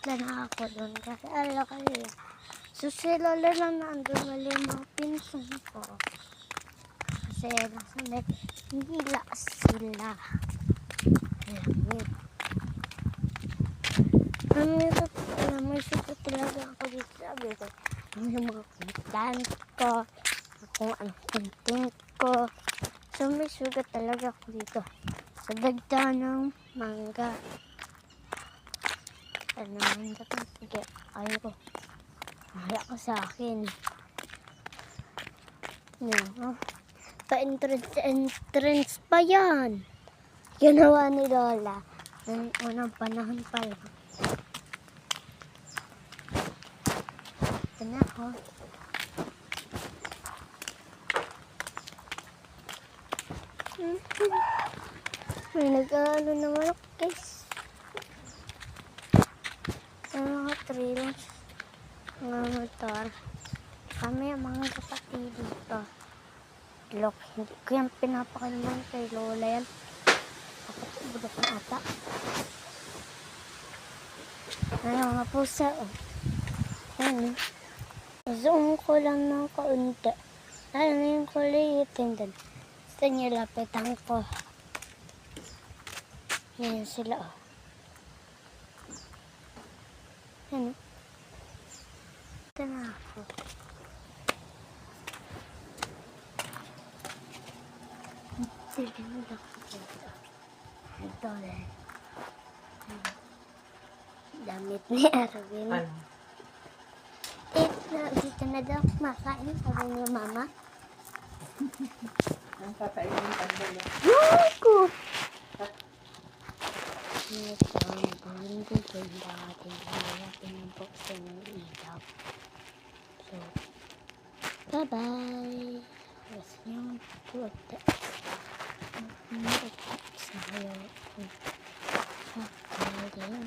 Punta na ako doon kasi ala kanila. So sila lang nandun mali mga pinsan ko. Kasi nasa may hila sila. May sugat talaga ako dito. Sabi ko, yung mga content ko, kung anong content ko. So may sugat talaga ako dito. Sa dagda ng mangga. Ano naman ito? Sige, ayaw ko. Mahala ko sa akin. No, pa-entrance pa yan. Ginawa ni Lola. Ng unang panahon pa lang. Ito na ako. May nag-ano naman ako guys. Mga trills. Mga motor. Kami ang mga kapatid dito. Look, hindi ko yan pinapakalaman kay Lola yan. Kapatid ko ata. Ano mga pusa oh. Ano? Zoom ko lang ng kaunti. Ano yung kulitin doon? Gusto niyo lapitan ko. Yan sila oh. Ano? Ito na ako. Tignan ako dito. Ito rin. Damit ni Erwin. Ano? Dito na daw makain. Sabi niyo mama. Ang kakainin pagdala. Yuko! Ito ang hindi ko dating wala pinabuksan ng ilaw. So, bye-bye! Gusto nyo puta. Sa kayo. Sa kayo.